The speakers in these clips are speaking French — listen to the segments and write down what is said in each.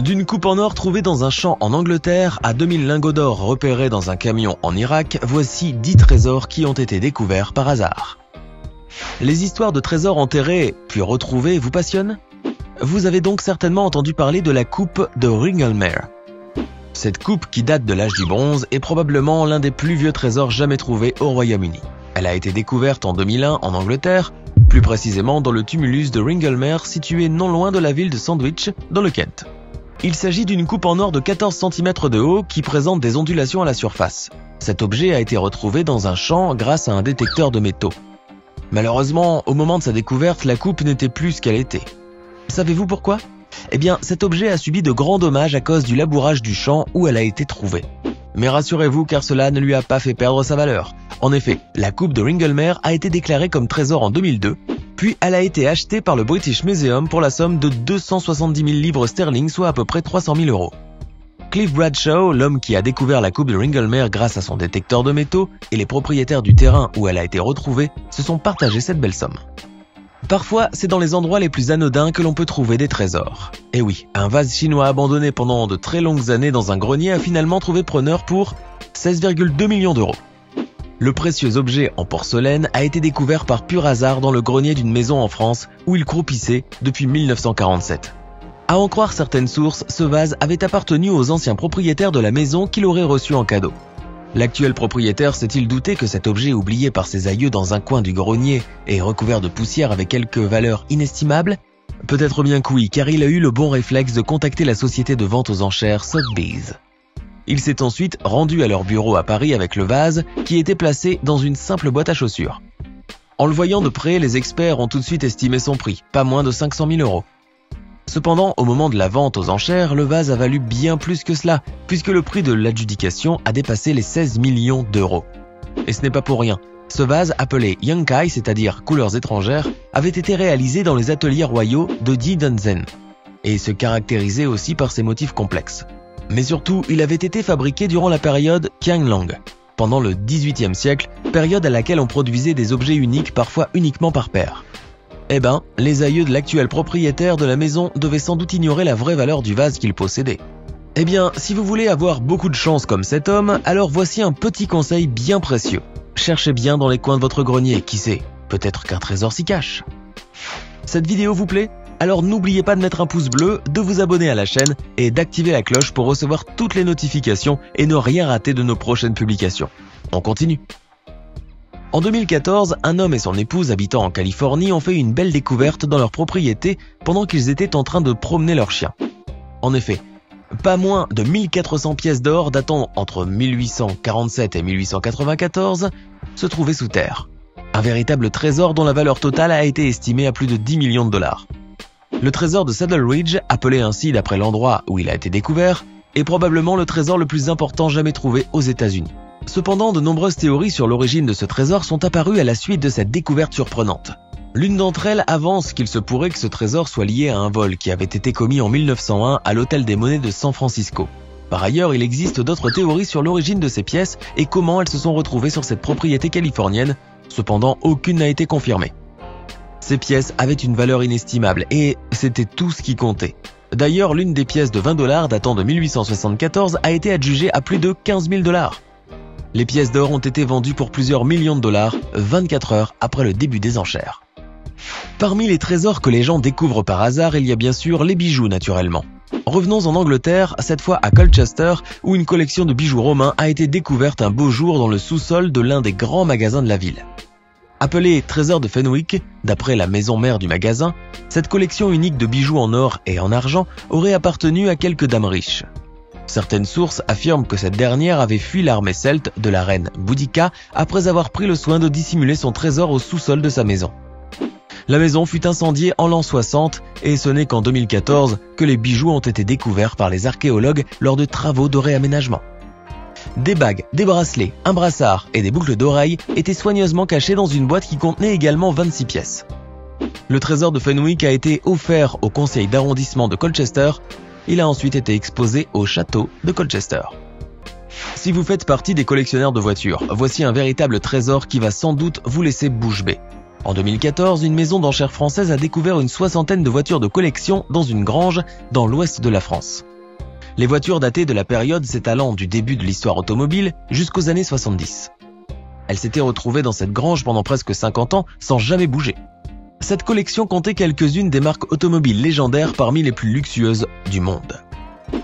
D'une coupe en or trouvée dans un champ en Angleterre à 2000 lingots d'or repérés dans un camion en Irak, voici 10 trésors qui ont été découverts par hasard. Les histoires de trésors enterrés puis retrouvés vous passionnent? Vous avez donc certainement entendu parler de la coupe de Ringlemere. Cette coupe, qui date de l'âge du bronze, est probablement l'un des plus vieux trésors jamais trouvés au Royaume-Uni. Elle a été découverte en 2001 en Angleterre, plus précisément dans le tumulus de Ringlemere situé non loin de la ville de Sandwich, dans le Kent. Il s'agit d'une coupe en or de 14 cm de haut qui présente des ondulations à la surface. Cet objet a été retrouvé dans un champ grâce à un détecteur de métaux. Malheureusement, au moment de sa découverte, la coupe n'était plus ce qu'elle était. Savez-vous pourquoi? Eh bien, cet objet a subi de grands dommages à cause du labourage du champ où elle a été trouvée. Mais rassurez-vous, car cela ne lui a pas fait perdre sa valeur. En effet, la coupe de Ringlemere a été déclarée comme trésor en 2002, puis elle a été achetée par le British Museum pour la somme de 270 000 livres sterling, soit à peu près 300 000 €. Cliff Bradshaw, l'homme qui a découvert la coupe de Ringlemere grâce à son détecteur de métaux, et les propriétaires du terrain où elle a été retrouvée, se sont partagés cette belle somme. Parfois, c'est dans les endroits les plus anodins que l'on peut trouver des trésors. Et oui, un vase chinois abandonné pendant de très longues années dans un grenier a finalement trouvé preneur pour 16,2 millions d'euros. Le précieux objet en porcelaine a été découvert par pur hasard dans le grenier d'une maison en France où il croupissait depuis 1947. À en croire certaines sources, ce vase avait appartenu aux anciens propriétaires de la maison qui l'auraient reçu en cadeau. L'actuel propriétaire s'est-il douté que cet objet oublié par ses aïeux dans un coin du grenier et recouvert de poussière avait quelque valeur inestimable? Peut-être bien que oui, car il a eu le bon réflexe de contacter la société de vente aux enchères Sotheby's. Il s'est ensuite rendu à leur bureau à Paris avec le vase qui était placé dans une simple boîte à chaussures. En le voyant de près, les experts ont tout de suite estimé son prix, pas moins de 500 000 €. Cependant, au moment de la vente aux enchères, le vase a valu bien plus que cela, puisque le prix de l'adjudication a dépassé les 16 millions d'euros. Et ce n'est pas pour rien. Ce vase, appelé Yankai, c'est-à-dire couleurs étrangères, avait été réalisé dans les ateliers royaux de Yi Dunzen, et se caractérisait aussi par ses motifs complexes. Mais surtout, il avait été fabriqué durant la période Qianlong, pendant le XVIIIe siècle, période à laquelle on produisait des objets uniques, parfois uniquement par paire. Eh ben, les aïeux de l'actuel propriétaire de la maison devaient sans doute ignorer la vraie valeur du vase qu'ils possédaient. Eh bien, si vous voulez avoir beaucoup de chance comme cet homme, alors voici un petit conseil bien précieux. Cherchez bien dans les coins de votre grenier, qui sait, peut-être qu'un trésor s'y cache. Cette vidéo vous plaît? Alors n'oubliez pas de mettre un pouce bleu, de vous abonner à la chaîne et d'activer la cloche pour recevoir toutes les notifications et ne rien rater de nos prochaines publications. On continue. En 2014, un homme et son épouse habitant en Californie ont fait une belle découverte dans leur propriété pendant qu'ils étaient en train de promener leur chien. En effet, pas moins de 1400 pièces d'or datant entre 1847 et 1894 se trouvaient sous terre. Un véritable trésor dont la valeur totale a été estimée à plus de 10 millions de dollars. Le trésor de Saddle Ridge, appelé ainsi d'après l'endroit où il a été découvert, est probablement le trésor le plus important jamais trouvé aux États-Unis. Cependant, de nombreuses théories sur l'origine de ce trésor sont apparues à la suite de cette découverte surprenante. L'une d'entre elles avance qu'il se pourrait que ce trésor soit lié à un vol qui avait été commis en 1901 à l'Hôtel des Monnaies de San Francisco. Par ailleurs, il existe d'autres théories sur l'origine de ces pièces et comment elles se sont retrouvées sur cette propriété californienne, cependant aucune n'a été confirmée. Ces pièces avaient une valeur inestimable et c'était tout ce qui comptait. D'ailleurs, l'une des pièces de 20 $ datant de 1874 a été adjugée à plus de 15 000 $. Les pièces d'or ont été vendues pour plusieurs millions de dollars 24 heures après le début des enchères. Parmi les trésors que les gens découvrent par hasard, il y a bien sûr les bijoux naturellement. Revenons en Angleterre, cette fois à Colchester, où une collection de bijoux romains a été découverte un beau jour dans le sous-sol de l'un des grands magasins de la ville. Appelée Trésor de Fenwick, d'après la maison mère du magasin, cette collection unique de bijoux en or et en argent aurait appartenu à quelques dames riches. Certaines sources affirment que cette dernière avait fui l'armée celte de la reine Boudica après avoir pris le soin de dissimuler son trésor au sous-sol de sa maison. La maison fut incendiée en l'an 60 et ce n'est qu'en 2014 que les bijoux ont été découverts par les archéologues lors de travaux de réaménagement. Des bagues, des bracelets, un brassard et des boucles d'oreilles étaient soigneusement cachés dans une boîte qui contenait également 26 pièces. Le trésor de Fenwick a été offert au conseil d'arrondissement de Colchester. Il a ensuite été exposé au château de Colchester. Si vous faites partie des collectionneurs de voitures, voici un véritable trésor qui va sans doute vous laisser bouche bée. En 2014, une maison d'enchères française a découvert une soixantaine de voitures de collection dans une grange dans l'ouest de la France. les voitures datées de la période s'étalant du début de l'histoire automobile jusqu'aux années 70. Elles s'étaient retrouvées dans cette grange pendant presque 50 ans sans jamais bouger. Cette collection comptait quelques-unes des marques automobiles légendaires parmi les plus luxueuses du monde.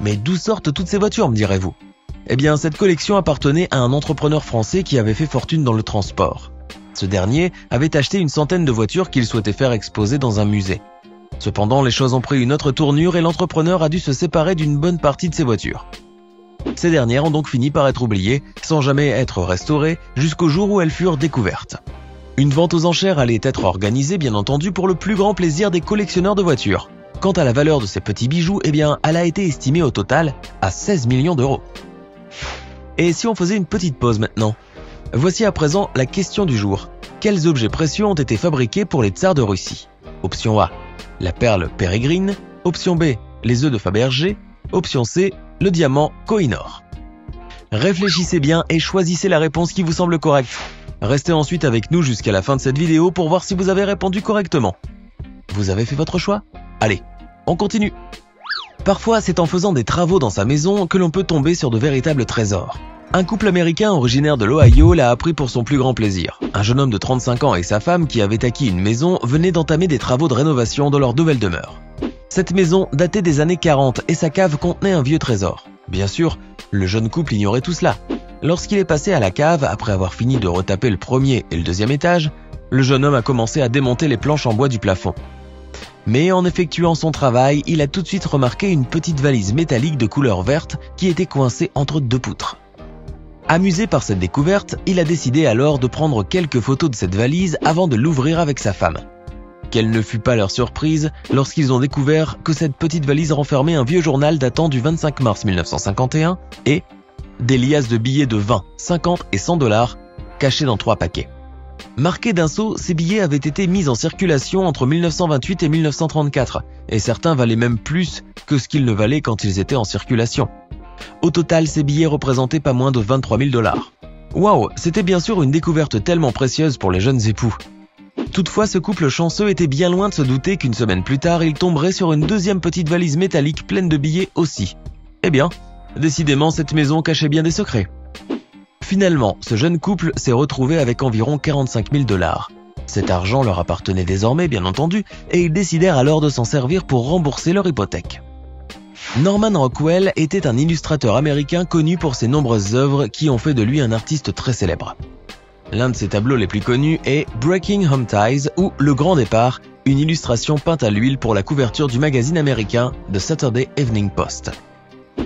Mais d'où sortent toutes ces voitures, me direz-vous? Eh bien, cette collection appartenait à un entrepreneur français qui avait fait fortune dans le transport. Ce dernier avait acheté une centaine de voitures qu'il souhaitait faire exposer dans un musée. Cependant, les choses ont pris une autre tournure et l'entrepreneur a dû se séparer d'une bonne partie de ses voitures. Ces dernières ont donc fini par être oubliées, sans jamais être restaurées, jusqu'au jour où elles furent découvertes. Une vente aux enchères allait être organisée, bien entendu, pour le plus grand plaisir des collectionneurs de voitures. Quant à la valeur de ces petits bijoux, eh bien, elle a été estimée au total à 16 millions d'euros. Et si on faisait une petite pause maintenant? Voici à présent la question du jour. Quels objets précieux ont été fabriqués pour les tsars de Russie? Option A, la perle Pérégrine. Option B, les œufs de Fabergé. Option C, le diamant Koh-i-Noor. Réfléchissez bien et choisissez la réponse qui vous semble correcte. Restez ensuite avec nous jusqu'à la fin de cette vidéo pour voir si vous avez répondu correctement. Vous avez fait votre choix? Allez, on continue. Parfois, c'est en faisant des travaux dans sa maison que l'on peut tomber sur de véritables trésors. Un couple américain originaire de l'Ohio l'a appris pour son plus grand plaisir. Un jeune homme de 35 ans et sa femme qui avait acquis une maison venaient d'entamer des travaux de rénovation dans leur nouvelle demeure. Cette maison datait des années 40 et sa cave contenait un vieux trésor. Bien sûr, le jeune couple ignorait tout cela. Lorsqu'il est passé à la cave, après avoir fini de retaper le premier et le deuxième étage, le jeune homme a commencé à démonter les planches en bois du plafond. Mais en effectuant son travail, il a tout de suite remarqué une petite valise métallique de couleur verte qui était coincée entre deux poutres. Amusé par cette découverte, il a décidé alors de prendre quelques photos de cette valise avant de l'ouvrir avec sa femme. Quelle ne fut pas leur surprise lorsqu'ils ont découvert que cette petite valise renfermait un vieux journal datant du 25 mars 1951 et des liasses de billets de 20, 50 et 100 $ cachés dans 3 paquets. Marqués d'un sceau, ces billets avaient été mis en circulation entre 1928 et 1934 et certains valaient même plus que ce qu'ils ne valaient quand ils étaient en circulation. Au total, ces billets représentaient pas moins de 23 000 $. Waouh, c'était bien sûr une découverte tellement précieuse pour les jeunes époux. Toutefois, ce couple chanceux était bien loin de se douter qu'une semaine plus tard, il tomberait sur une deuxième petite valise métallique pleine de billets aussi. Eh bien, décidément, cette maison cachait bien des secrets. Finalement, ce jeune couple s'est retrouvé avec environ 45 000 $. Cet argent leur appartenait désormais, bien entendu, et ils décidèrent alors de s'en servir pour rembourser leur hypothèque. Norman Rockwell était un illustrateur américain connu pour ses nombreuses œuvres qui ont fait de lui un artiste très célèbre. L'un de ses tableaux les plus connus est Breaking Home Ties ou Le Grand Départ, une illustration peinte à l'huile pour la couverture du magazine américain The Saturday Evening Post.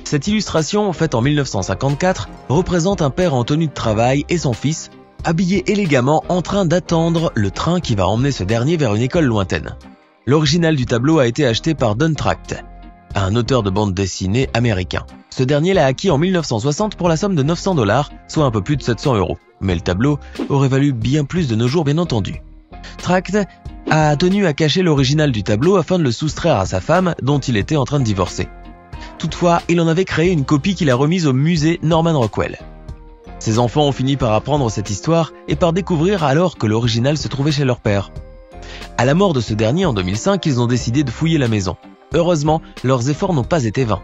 Cette illustration, faite en 1954, représente un père en tenue de travail et son fils, habillés élégamment en train d'attendre le train qui va emmener ce dernier vers une école lointaine. L'original du tableau a été acheté par Don Tract, un auteur de bande dessinée américain. Ce dernier l'a acquis en 1960 pour la somme de 900 $, soit un peu plus de 700 €. Mais le tableau aurait valu bien plus de nos jours, bien entendu. Tract a tenu à cacher l'original du tableau afin de le soustraire à sa femme dont il était en train de divorcer. Toutefois, il en avait créé une copie qu'il a remise au musée Norman Rockwell. Ses enfants ont fini par apprendre cette histoire et par découvrir alors que l'original se trouvait chez leur père. À la mort de ce dernier en 2005, ils ont décidé de fouiller la maison. Heureusement, leurs efforts n'ont pas été vains.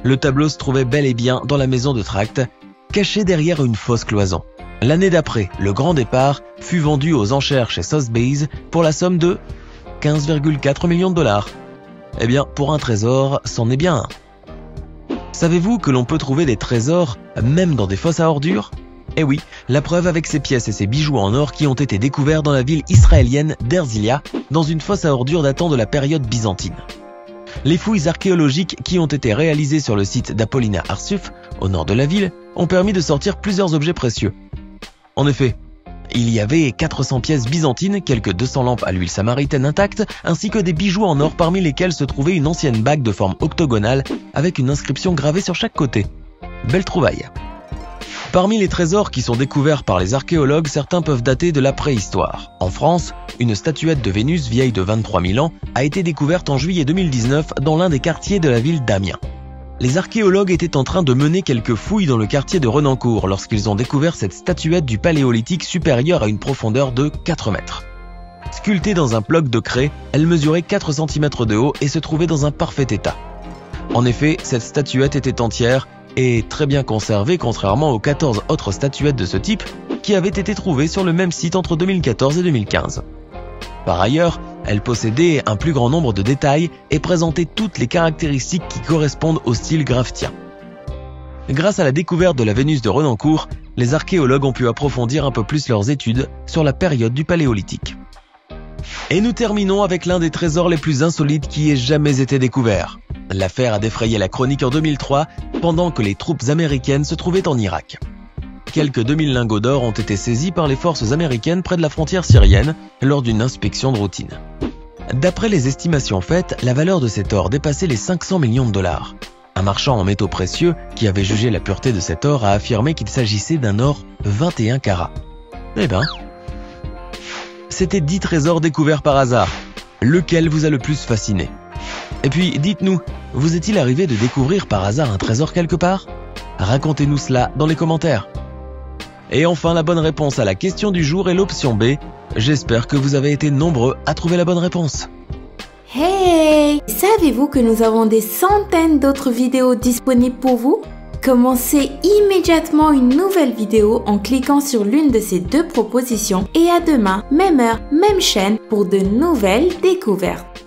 Le tableau se trouvait bel et bien dans la maison de Tract, caché derrière une fausse cloison. L'année d'après, Le Grand Départ fut vendu aux enchères chez Sotheby's pour la somme de 15,4 millions de $. Eh bien, pour un trésor, c'en est bien un. Savez-vous que l'on peut trouver des trésors même dans des fosses à ordures? Eh oui, la preuve avec ces pièces et ces bijoux en or qui ont été découverts dans la ville israélienne d'Herzliya, dans une fosse à ordures datant de la période byzantine. Les fouilles archéologiques qui ont été réalisées sur le site d'Apollina Arsuf, au nord de la ville, ont permis de sortir plusieurs objets précieux. En effet, il y avait 400 pièces byzantines, quelques 200 lampes à l'huile samaritaine intactes, ainsi que des bijoux en or parmi lesquels se trouvait une ancienne bague de forme octogonale avec une inscription gravée sur chaque côté. Belle trouvaille. Parmi les trésors qui sont découverts par les archéologues, certains peuvent dater de la préhistoire. En France, une statuette de Vénus vieille de 23 000 ans a été découverte en juillet 2019 dans l'un des quartiers de la ville d'Amiens. Les archéologues étaient en train de mener quelques fouilles dans le quartier de Renancourt lorsqu'ils ont découvert cette statuette du Paléolithique supérieure à une profondeur de 4 mètres. Sculptée dans un bloc de craie, elle mesurait 4 cm de haut et se trouvait dans un parfait état. En effet, cette statuette était entière et très bien conservée contrairement aux 14 autres statuettes de ce type qui avaient été trouvées sur le même site entre 2014 et 2015. Par ailleurs, elle possédait un plus grand nombre de détails et présentait toutes les caractéristiques qui correspondent au style graffitien. Grâce à la découverte de la Vénus de Renancourt, les archéologues ont pu approfondir un peu plus leurs études sur la période du Paléolithique. Et nous terminons avec l'un des trésors les plus insolites qui ait jamais été découvert. L'affaire a défrayé la chronique en 2003 pendant que les troupes américaines se trouvaient en Irak. Quelques 2000 lingots d'or ont été saisis par les forces américaines près de la frontière syrienne lors d'une inspection de routine. D'après les estimations faites, la valeur de cet or dépassait les 500 millions de dollars. Un marchand en métaux précieux qui avait jugé la pureté de cet or a affirmé qu'il s'agissait d'un or 21 carats. Eh ben, c'était 10 trésors découverts par hasard. Lequel vous a le plus fasciné? Et puis, dites-nous, vous est-il arrivé de découvrir par hasard un trésor quelque part? Racontez-nous cela dans les commentaires. Et enfin, la bonne réponse à la question du jour est l'option B. J'espère que vous avez été nombreux à trouver la bonne réponse. Hey! Savez-vous que nous avons des centaines d'autres vidéos disponibles pour vous? Commencez immédiatement une nouvelle vidéo en cliquant sur l'une de ces deux propositions et à demain, même heure, même chaîne pour de nouvelles découvertes.